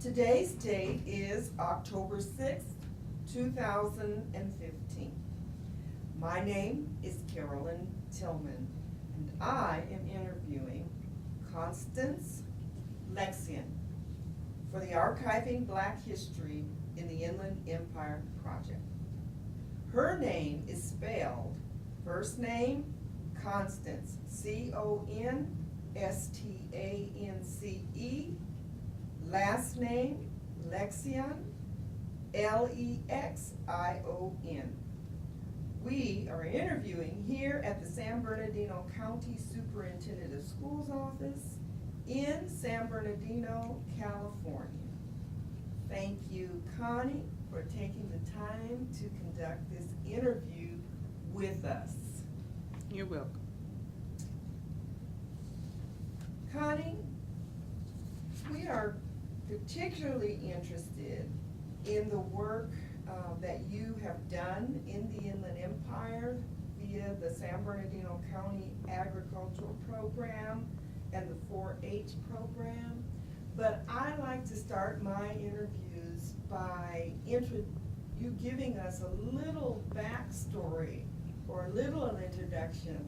Today's date is October 6th, 2015. My name is Carolyn Tillman, and I am interviewing Constance Lexion for the Archiving Black History in the Inland Empire project. Her name is spelled, first name, Constance, C-O-N-S-T-A-N-C-E, last name, Lexion, L-E-X-I-O-N. We are interviewing here at the San Bernardino County Superintendent of Schools office in San Bernardino, California. Thank you, Connie, for taking the time to conduct this interview with us. You're welcome. Connie, we are particularly interested in the work that you have done in the Inland Empire via the San Bernardino County Agricultural Program and the 4-H program. But I like to start my interviews by you giving us a little backstory or a little introduction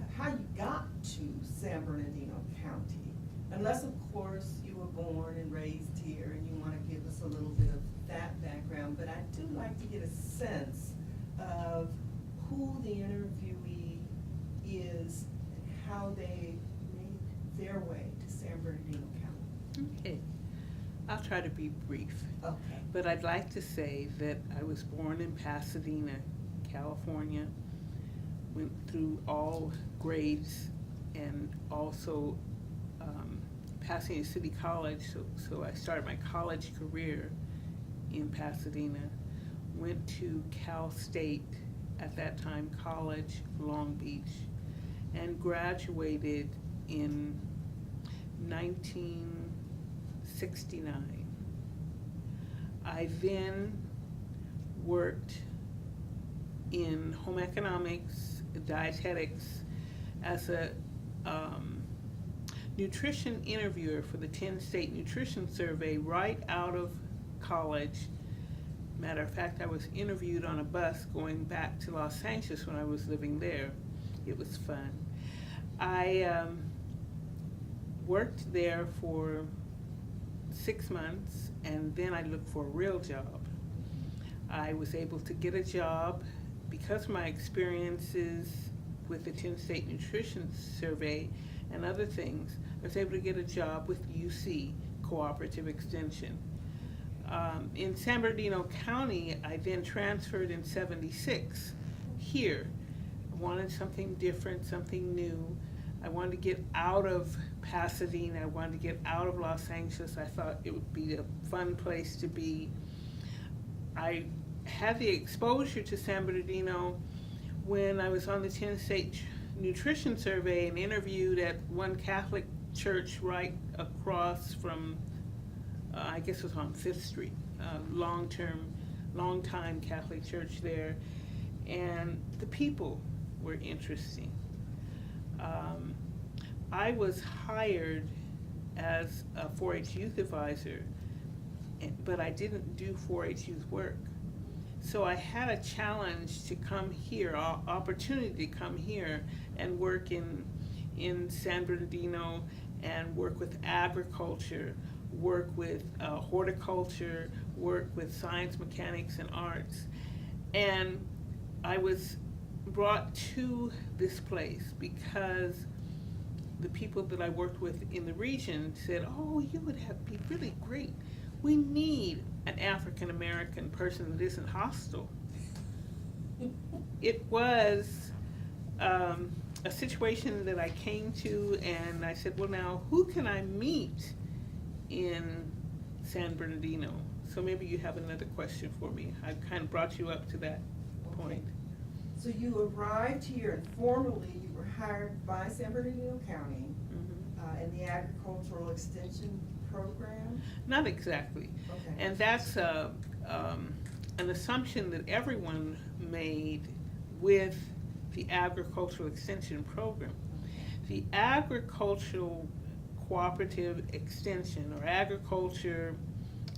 of how you got to San Bernardino County. Unless, of course, you were born and raised here and you want to give us a little bit of that background, but I do like to get a sense of who the interviewee is and how they made their way to San Bernardino County. Okay. I'll try to be brief. Okay. But I'd like to say that I was born in Pasadena, California, went through all grades and also Pasadena City College, so I started my college career in Pasadena, went to Cal State, at that time College, Long Beach, and graduated in 1969. I then worked in home economics, dietetics, as a nutrition interviewer for the 10 State Nutrition Survey right out of college. Matter of fact, I was interviewed on a bus going back to Los Angeles when I was living there. It was fun. I worked there for 6 months, and then I looked for a real job. I was able to get a job because of my experiences with the 10 State Nutrition Survey and other things. I was able to get a job with UC, Cooperative Extension. In San Bernardino County, I then transferred in '76 here. I wanted something different, something new. I wanted to get out of Pasadena. I wanted to get out of Los Angeles. I thought it would be a fun place to be. I had the exposure to San Bernardino when I was on the 10 State Nutrition Survey and interviewed at one Catholic church right across from, I guess it was on 5th Street, long-time Catholic church there, and the people were interesting. I was hired as a 4-H youth advisor, but I didn't do 4-H youth work. So I had a challenge to come here, opportunity to come here and work in San Bernardino and work with agriculture, work with horticulture, work with science, mechanics, and arts. And I was brought to this place because the people that I worked with in the region said, oh, you would be really great. We need an African American person that isn't hostile. It was a situation that I came to, and I said, well, now who can I meet in San Bernardino? So maybe you have another question for me. I kind of brought you up to that point. So you arrived here, and formally you were hired by San Bernardino County in the Agricultural Extension Program? Not exactly. Okay. And that's an assumption that everyone made with the Agricultural Extension Program. The Agricultural cooperative extension or agriculture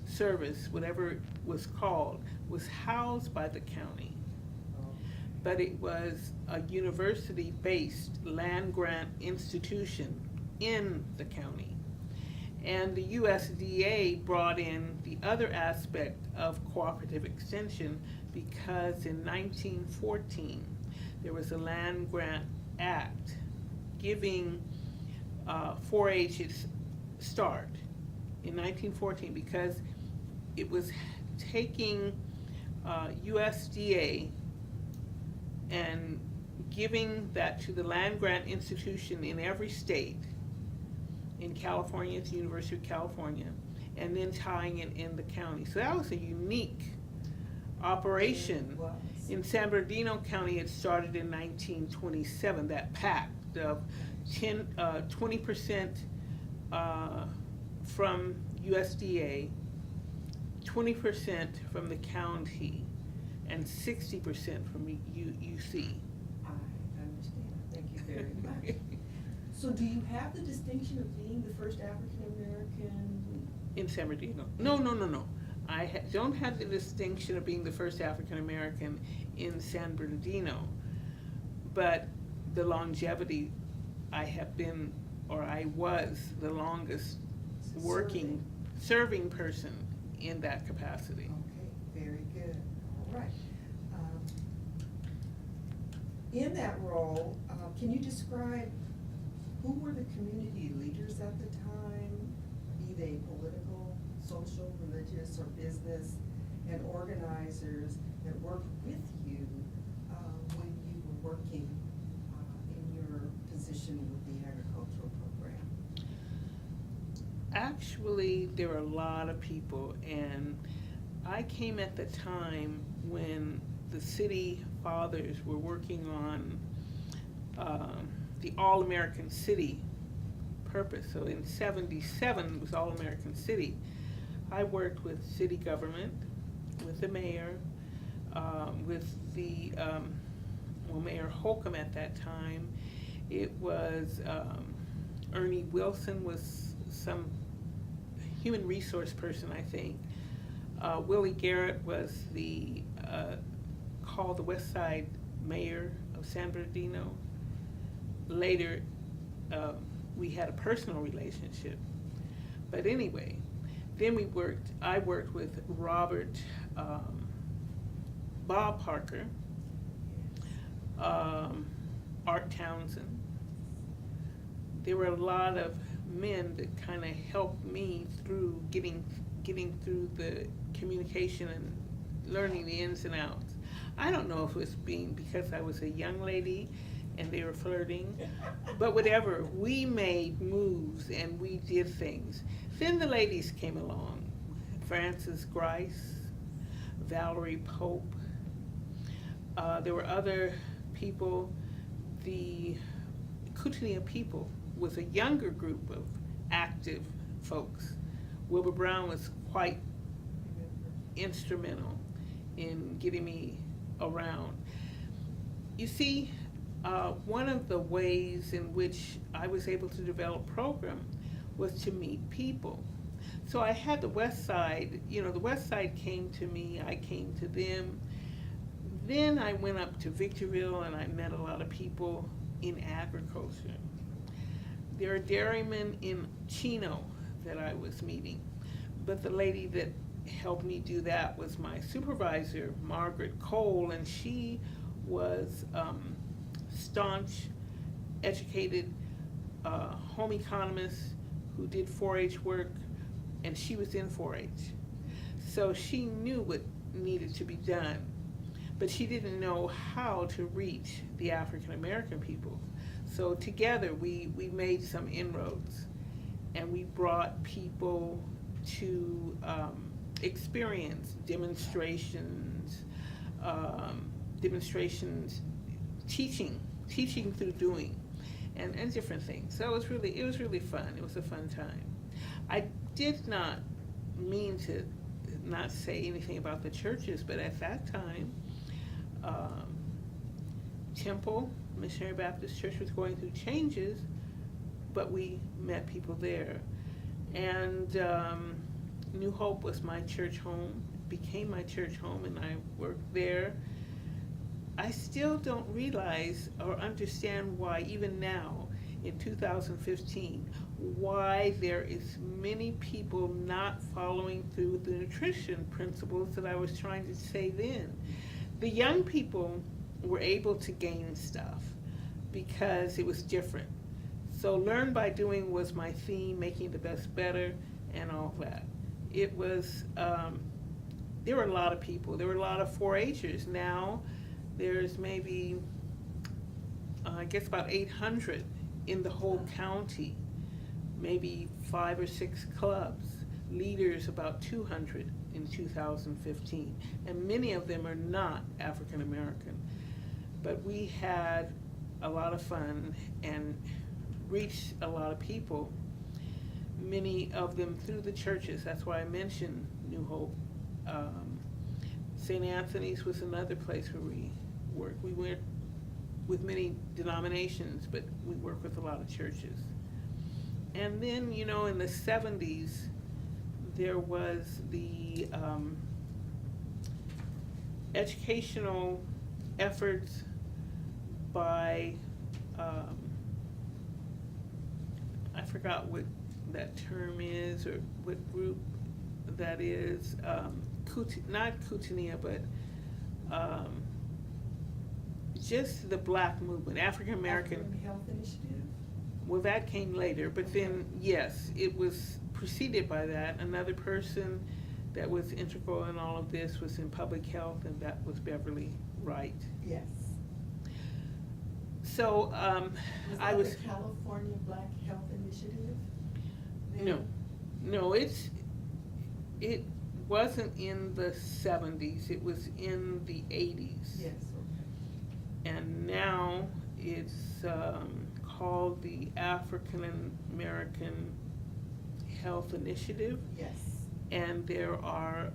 service, whatever it was called, was housed by the county. But it was a university-based land grant institution in the county. And the USDA brought in the other aspect of cooperative extension because in 1914, there was a land grant act giving 4-H its start in 1914 because it was taking USDA and giving that to the land grant institution in every state. In California, it's the University of California, and then tying it in the county. So that was a unique operation. In San Bernardino County, it started in 1927, that pact of 20% from USDA, 20% from the county, and 60% from UC. I understand. Thank you very much. So do you have the distinction of being the first African-American? In San Bernardino? No. I don't have the distinction of being the first African-American in San Bernardino, but the longevity, I have been, or I was the longest serving person in that capacity. Okay, very good. All right. In that role, can you describe who were the community leaders at the time, be they political, social, religious, or business, and organizers that worked with you when you were working in your position with the agricultural program? Actually, there were a lot of people, and I came at the time when the city fathers were working on the All-American City purpose. So in 77, it was All-American City. I worked with city government, with the mayor, with the, Mayor Holcomb at that time. It was, Ernie Wilson was some human resource person, I think. Willie Garrett was the, called the West Side Mayor of San Bernardino. Later, we had a personal relationship. But anyway, then I worked with Robert, Bob Parker, Art Townsend. There were a lot of men that kind of helped me through getting through the communication and learning the ins and outs. I don't know if it was being because I was a young lady and they were flirting, but whatever, we made moves and we did things. Then the ladies came along, Frances Grice, Valerie Pope. There were other people. The Kootenai people was a younger group of active folks. Wilbur Brown was quite instrumental in getting me around. You see, one of the ways in which I was able to develop program was to meet people. So I had the West Side, the West Side came to me, I came to them. Then I went up to Victorville and I met a lot of people in agriculture. There are dairymen in Chino that I was meeting, but the lady that helped me do that was my supervisor, Margaret Cole, and she was staunch, educated home economist who did 4-H work, and she was in 4-H. So she knew what needed to be done, but she didn't know how to reach the African American people. So together we made some inroads, and we brought people to experience demonstrations, teaching through doing, and different things. So it was really fun. It was a fun time. I did not mean to not say anything about the churches, but at that time, Temple Missionary Baptist Church was going through changes, but we met people there. And New Hope was my church home, became my church home, and I worked there. I still don't realize or understand why, even now, in 2015, why there is many people not following through with the nutrition principles that I was trying to say then. The young people were able to gain stuff because it was different. So learn by doing was my theme, making the best better, and all that. It was, there were a lot of people. There were a lot of 4-Hers. Now there's maybe, I guess about 800 in the whole county, maybe 5 or 6 clubs, leaders about 200 in 2015, and many of them are not African American. But we had a lot of fun and reached a lot of people, many of them through the churches. That's why I mentioned New Hope. St. Anthony's was another place where we worked. We went with many denominations, but we work with a lot of churches. And then, you know, in the 70s, there was the educational efforts by, I forgot what that term is, or what group that is, not Kutania, but just the black movement, African American. African Health Initiative? Well, that came later, but then, yes, it was preceded by that. Another person that was integral in all of this was in public health, and that was Beverly Wright. Yes. So, I was. The California Black Health Initiative? No, it wasn't in the 70s, it was in the 80s. Yes, okay. And now it's called the African American Health Initiative. Yes. And there are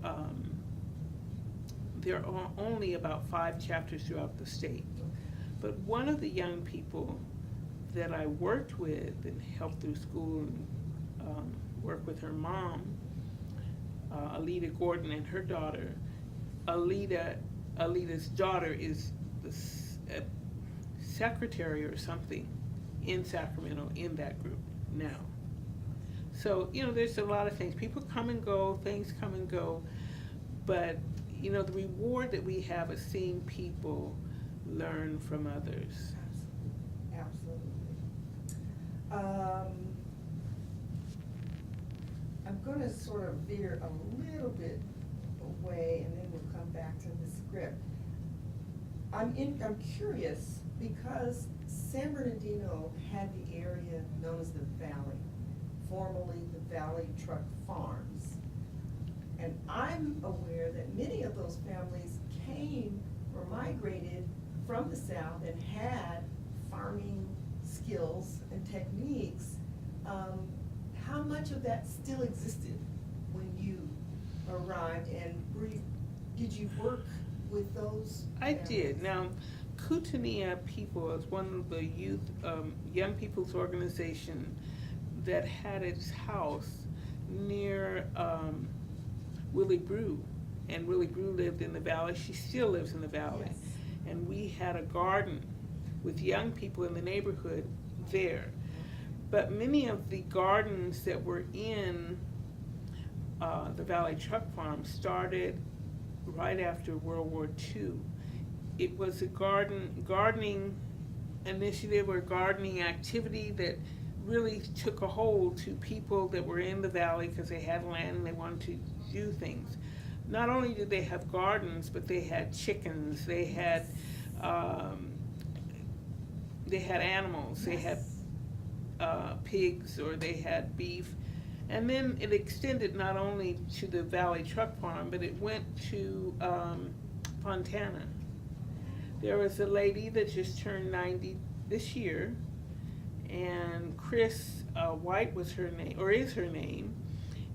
only about 5 chapters throughout the state. Okay. But one of the young people that I worked with and helped through school and worked with her mom, Alita Gordon, and her daughter. Alita's daughter is the secretary or something in Sacramento in that group now. So, you know, there's a lot of things. People come and go, things come and go, but, you know, the reward that we have is seeing people learn from others. Absolutely. I'm going to sort of veer a little bit away, and then we'll come back to the script. I'm curious because San Bernardino had the area known as the Valley, formerly the Valley Truck Farms. And I'm aware that many of those families came or migrated from the South and had farming skills and techniques. How much of that still existed when you arrived, and did you work with those families? I did. Now, Kutania People is one of the youth, young people's organization that had its house near Willie Brew, and Willie Brew lived in the valley. She still lives in the valley. Yes. And we had a garden with young people in the neighborhood there. But many of the gardens that were in the Valley Truck Farm started right after World War II. It was a gardening initiative or gardening activity that really took a hold to people that were in the valley because they had land and they wanted to do things. Not only did they have gardens, but they had chickens, they had animals, they had pigs, or they had beef. And then it extended not only to the Valley Truck Farm, but it went to Fontana. There was a lady that just turned 90 this year, and Chris White was her name, or is her name,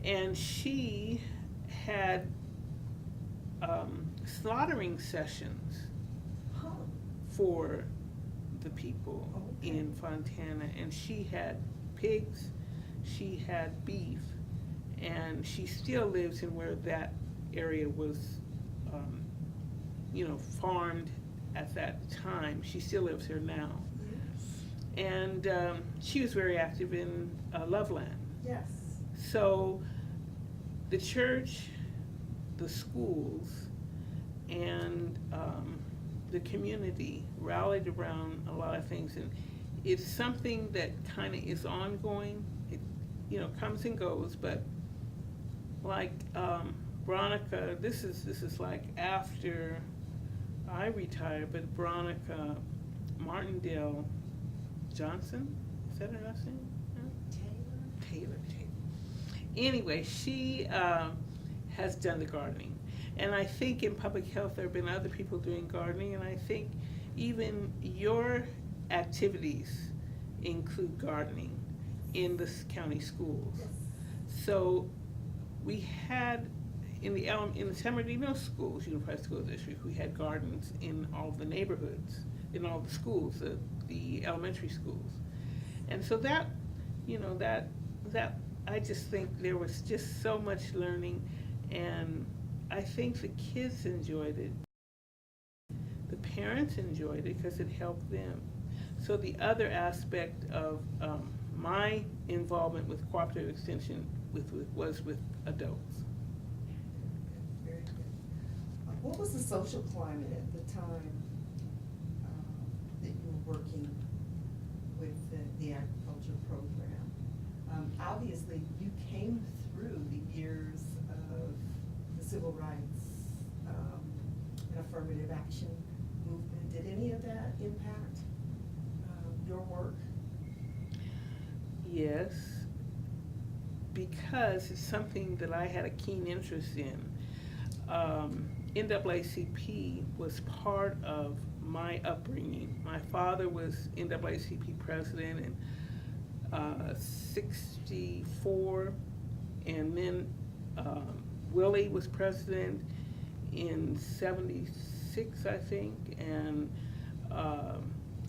and she had slaughtering sessions for the people in Fontana, and she had pigs, she had beef, and she still lives in where that area was, farmed at that time. She still lives here now. Yes. And she was very active in Loveland. Yes. So the church, the schools, and the community rallied around a lot of things, and it's something that kind of is ongoing. It comes and goes, but like Veronica, this is like after I retired, but Veronica Martindale Johnson, is that her last name? No? Taylor. Anyway, she has done the gardening. And I think in public health there have been other people doing gardening, and I think even your activities include gardening in the county schools. Yes. So we had, in the San Bernardino schools, Unified School District, we had gardens in all the neighborhoods, in all the schools, the elementary schools. And so that I just think there was just so much learning, and I think the kids enjoyed it. The parents enjoyed it because it helped them. So the other aspect of my involvement with cooperative extension was with adults. Very good. What was the social climate at the time that you were working with the agriculture program? Obviously, you came through the years of the civil rights and affirmative action movement. Did any of that impact your work? Yes, because it's something that I had a keen interest in. NAACP was part of my upbringing. My father was NAACP president in 64, and then Willie was president in 76, I think, and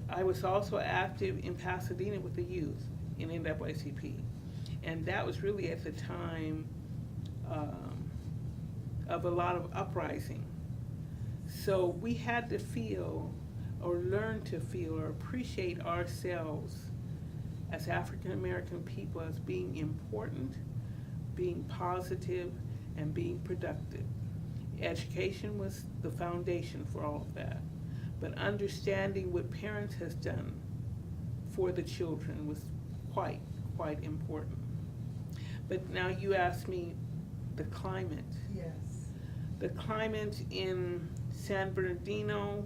I was also active in Pasadena with the youth in NAACP, and that was really at the time of a lot of uprising. So we had to feel, or learn to feel, or appreciate ourselves as African American people as being important, being positive, and being productive. Education was the foundation for all of that, but understanding what parents has done for the children was quite important. But now you asked me the climate. Yes. The climate in San Bernardino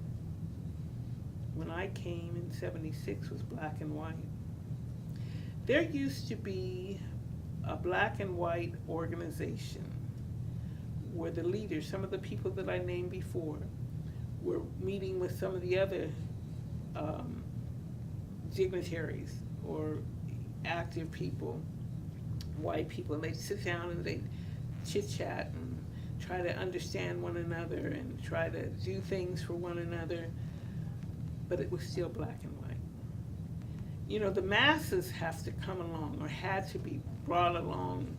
when I came in 76 was black and white. There used to be a black and white organization where the leaders, some of the people that I named before, were meeting with some of the other dignitaries or active people, white people, and they'd sit down and they'd chit-chat and try to understand one another and try to do things for one another, but it was still black and white. The masses have to come along, or had to be brought along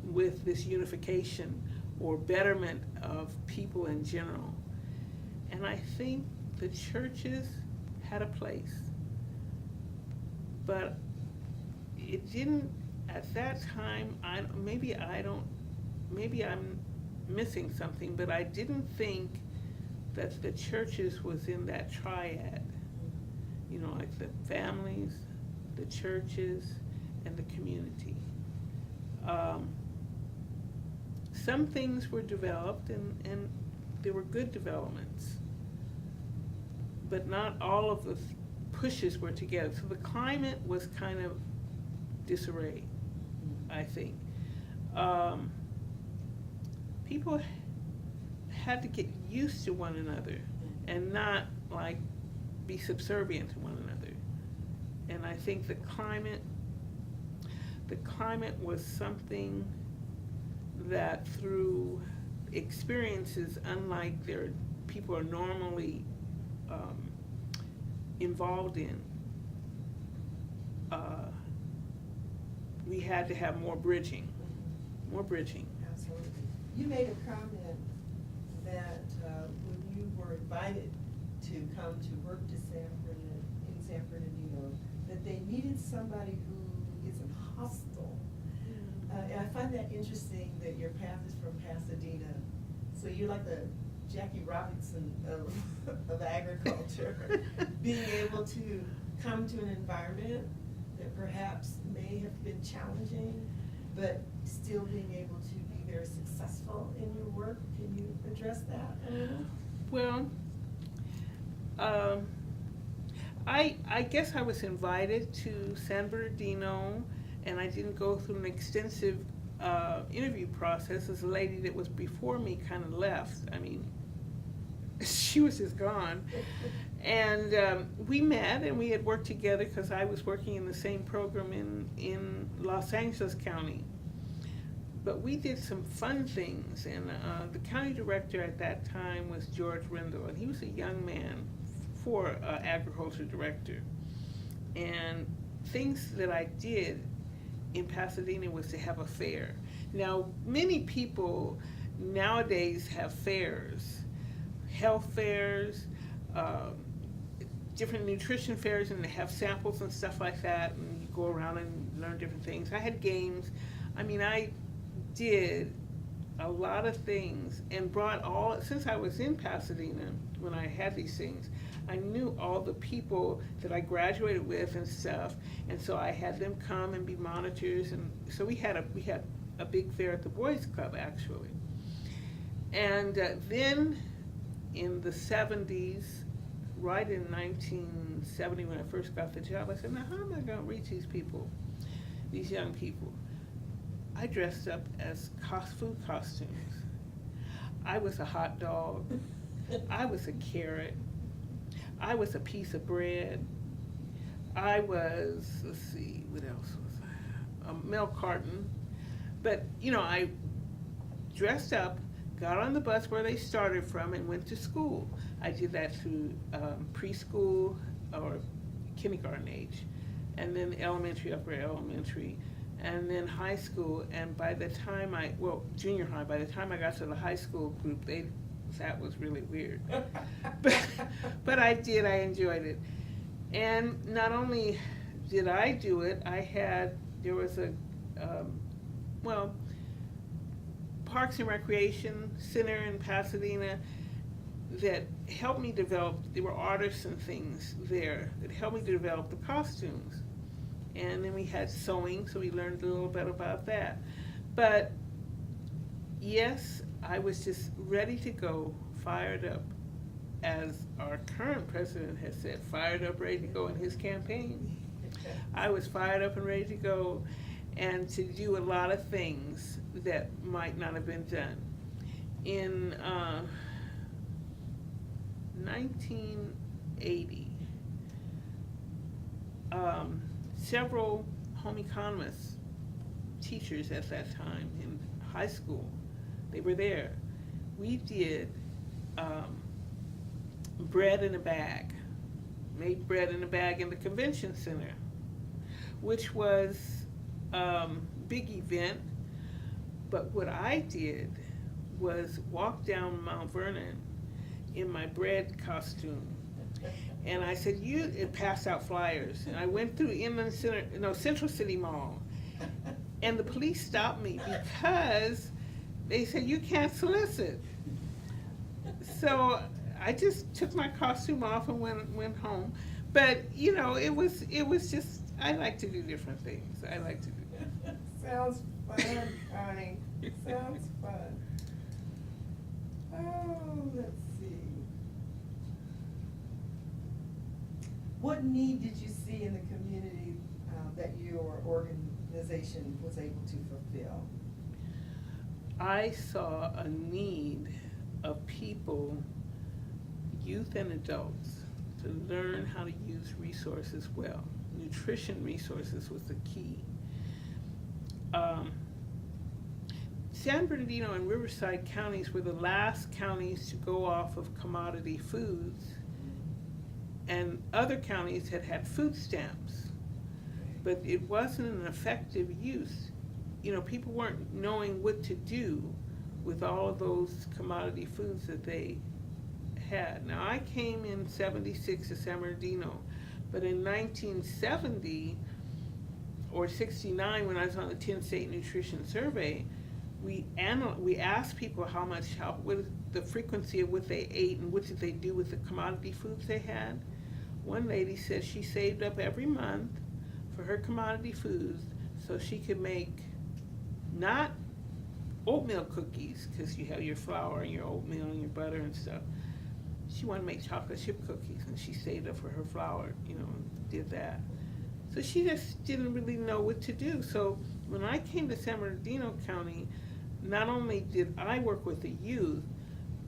with this unification or betterment of people in general. And I think the churches had a place, but it didn't, at that time, maybe I'm missing something, but I didn't think that the churches was in that triad. Like the families, the churches, and the community. Some things were developed, and there were good developments, but not all of the pushes were together. So the climate was kind of disarray, I think. People had to get used to one another and not like be subservient to one another. And I think the climate was something that through experiences unlike people are normally involved in, we had to have more bridging. Absolutely. You made a comment that when you were invited to come to work to in San Bernardino, that they needed somebody who isn't hostile. And I find that interesting that your path is from Pasadena. So you're like the Jackie Robinson of agriculture, being able to come to an environment that perhaps may have been challenging, but still being able to be very successful in your work. Can you address that a little? Well, I guess I was invited to San Bernardino, and I didn't go through an extensive interview process, as a lady that was before me kind of left. I mean, she was just gone. And we met, and we had worked together because I was working in the same program in Los Angeles County. But we did some fun things, and the county director at that time was George Rendell, and he was a young man for agriculture director. And things that I did in Pasadena was to have a fair. Now, many people nowadays have fairs, health fairs, different nutrition fairs, and they have samples and stuff like that, and you go around and learn different things. I had games. I mean, I did a lot of things and brought all, since I was in Pasadena when I had these things, I knew all the people that I graduated with and stuff, and so I had them come and be monitors, and so we had a big fair at the Boys Club, actually. And then in the 70s, right in 1970 when I first got the job, I said, now how am I going to reach these people, these young people? I dressed up as food costumes. I was a hot dog. I was a carrot. I was a piece of bread. I was, let's see, what else was I? A milk carton. But, you know, I dressed up, got on the bus where they started from, and went to school. I did that through preschool or kindergarten age, and then elementary, upper elementary, and then high school. And by the time junior high, by the time I got to the high school group, that was really weird. But I enjoyed it. And not only did I do it, there was a, Parks and Recreation Center in Pasadena that helped me develop, there were artists and things there that helped me to develop the costumes. And then we had sewing, so we learned a little bit about that. But yes, I was just ready to go, fired up, as our current president has said, fired up, ready to go in his campaign. I was fired up and ready to go, and to do a lot of things that might not have been done. In 1980, several home economists, teachers at that time in high school, they were there. We did bread in a bag, made bread in a bag in the convention center, which was big event. But what I did was walk down Mount Vernon in my bread costume. And I said, and passed out flyers. And I went through Central City Mall. And the police stopped me because they said, you can't solicit. So I just took my costume off and went home. But, you know, it was just, I like to do different things. I like to do that. Sounds fun, Connie. Sounds fun. Oh, let's see. What need did you see in the community that your organization was able to fulfill? I saw a need of people, youth and adults, to learn how to use resources well. Nutrition resources was the key. San Bernardino and Riverside counties were the last counties to go off of commodity foods, and other counties had food stamps. but it wasn't an effective use. You know, people weren't knowing what to do with all of those commodity foods that they had. Now, I came in 76 to San Bernardino, but in 1970 or 69, when I was on the 10 State Nutrition Survey, we asked people what is the frequency of what they ate and what did they do with the commodity foods they had. One lady said she saved up every month for her commodity foods so she could make not oatmeal cookies, because you have your flour and your oatmeal and your butter and stuff. She wanted to make chocolate chip cookies, and she saved up for her flour, you know, and did that. So she just didn't really know what to do. So when I came to San Bernardino County, not only did I work with the youth,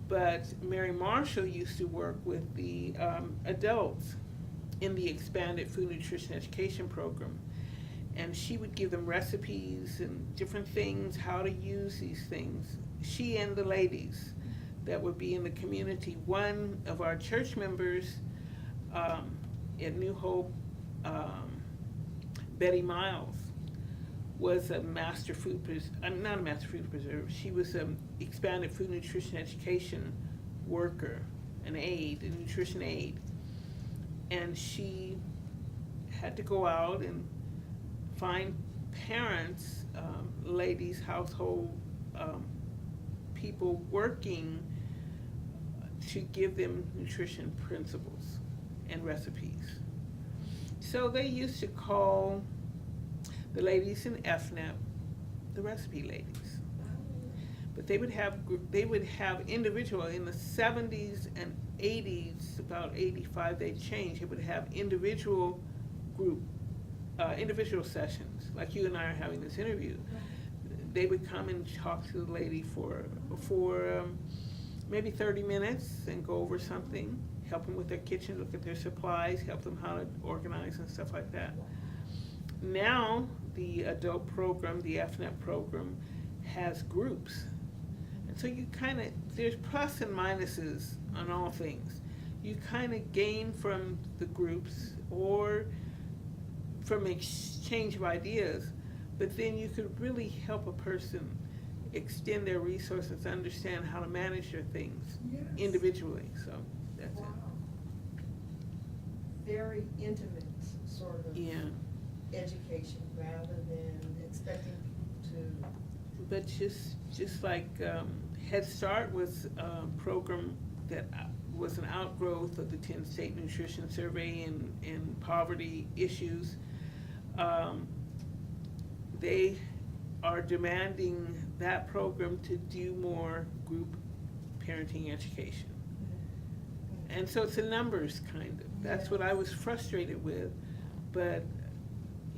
but Mary Marshall used to work with the adults in the expanded food nutrition education program. And she would give them recipes and different things, how to use these things. She and the ladies that would be in the community. One of our church members at New Hope, Betty Miles, was a master food not a master food preserver. She was an expanded food nutrition education worker, an aide, a nutrition aide. And she had to go out and find parents, ladies, household people working to give them nutrition principles and recipes. So they used to call the ladies in FNEP the recipe ladies. But they would have individual, in the 70s and 80s, about 85 they changed, it would have individual sessions, like you and I are having this interview. They would come and talk to the lady for maybe 30 minutes and go over something, help them with their kitchen, look at their supplies, help them how to organize and stuff like that. Now, the adult program, the FNEP program, has groups. And so you kind of, there's plus and minuses on all things. You kind of gain from the groups or from exchange of ideas, but then you could really help a person extend their resources, understand how to manage their things individually. So that's it. Very intimate sort of education rather than expecting to. But just like Head Start was a program that was an outgrowth of the 10 State Nutrition Survey and poverty issues. They are demanding that program to do more group parenting education. And so it's a numbers kind of. That's what I was frustrated with. But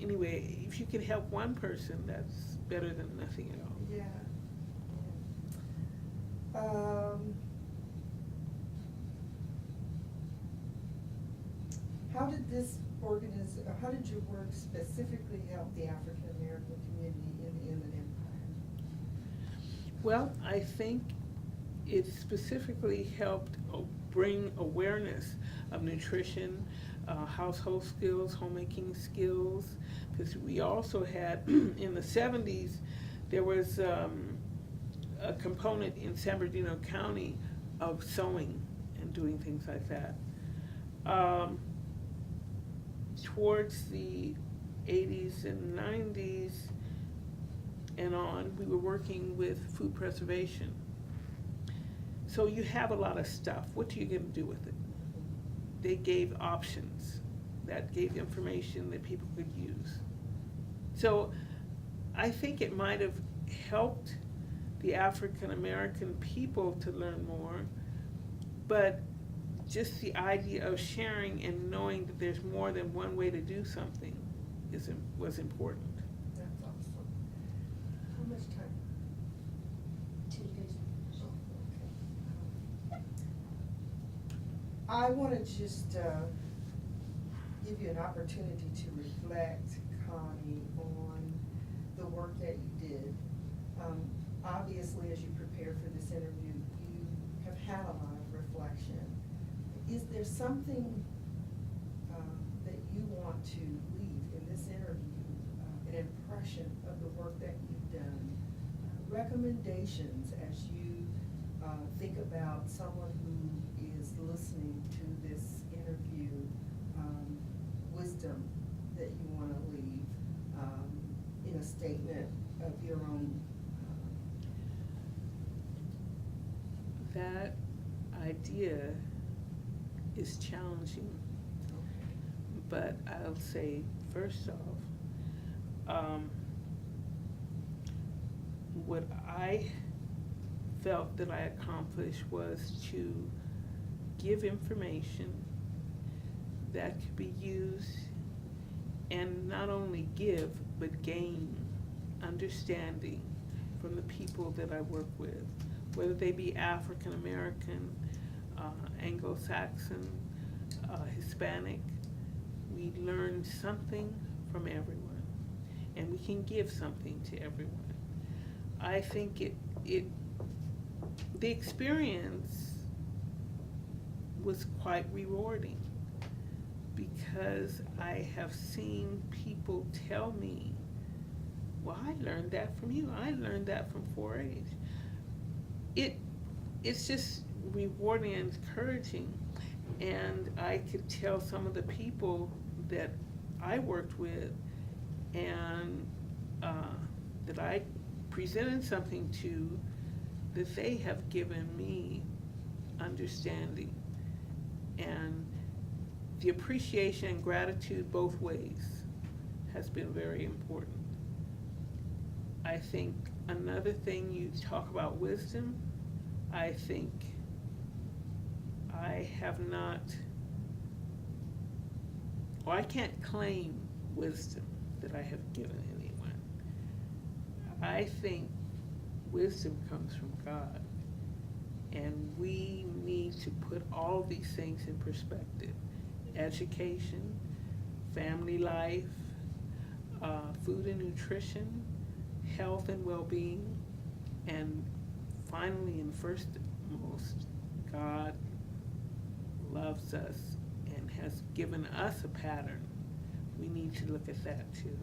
anyway, if you can help one person, that's better than nothing at all. How did your work specifically help the African American community in the Inland Empire? Well, I think it specifically helped bring awareness of nutrition, household skills, homemaking skills, because we also had, in the 70s, there was a component in San Bernardino County of sewing and doing things like that. Towards the 80s and 90s and on, we were working with food preservation. So you have a lot of stuff. What are you going to do with it? They gave options that gave information that people could use. So I think it might have helped the African American people to learn more, but just the idea of sharing and knowing that there's more than one way to do something was important. That's awesome. How much time? 2 days. Oh, okay. I want to just give you an opportunity to reflect, Connie, on the work that you did. Obviously, as you prepare for this interview, you have had a lot of reflection. Is there something that you want to leave in this this interview, an impression of the work that you've done, recommendations as you think about someone who is listening to this interview, wisdom that you want to leave in a statement of your own. That idea is challenging, but I'll say first off, what I felt that I accomplished was to give information that could be used and not only give, but gain understanding from the people that I work with, whether they be African American, Anglo-Saxon, Hispanic. We learn something from everyone, and we can give something to everyone. I think the experience was quite rewarding because I have seen people tell me, well, I learned that from you. I learned that from 4-H. It's just rewarding and encouraging. And I could tell some of the people that I worked with and that I presented something to, that they have given me understanding. And the appreciation and gratitude both ways has been very important. I think another thing, you talk about wisdom, I think I have not, or I can't claim wisdom that I have given anyone. I think wisdom comes from God, and we need to put all these things in perspective. Education, family life, food and nutrition, health and well-being, and finally and first most, God loves us and has given us a pattern. We need to look at that too.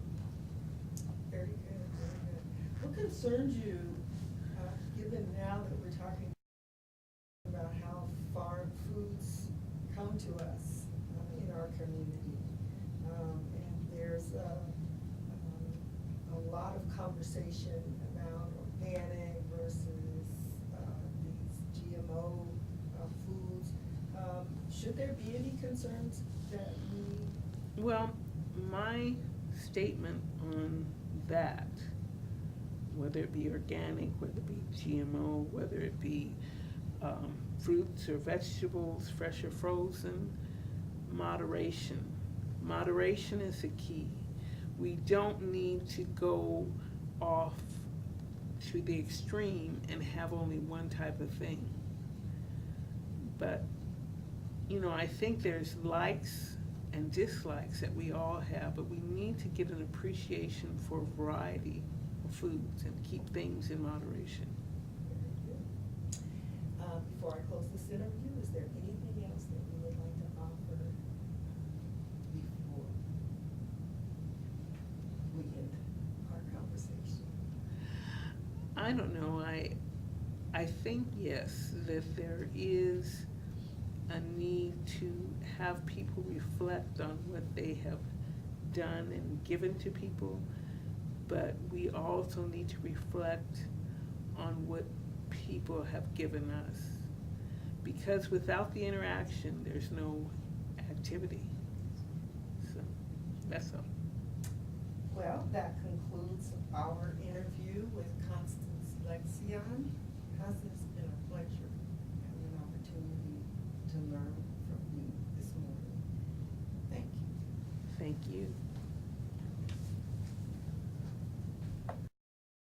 Very good, very good. What concerns you, given now that we're talking about how foreign foods come to us in our community, and there's a lot of conversation about organic versus these GMO foods. Should there be any concerns that we? Well, my statement on that, whether it be organic, whether it be GMO, whether it be fruits or vegetables, fresh or frozen, moderation. Moderation is the key. We don't need to go off to the extreme and have only one type of thing. But, you know, I think there's likes and dislikes that we all have, but we need to get an appreciation for a variety of foods and keep things in moderation. Before I close this interview, is there anything else that you would like to offer before we end our conversation? I don't know. I think, yes, that there is a need to have people reflect on what they have done and given to people, but we also need to reflect on what people have given us. Because without the interaction, there's no activity. So, that's all. Well, that concludes our interview with Constance Lexion. Constance, it's been a pleasure having an opportunity to learn from you this morning. Thank you. Thank you.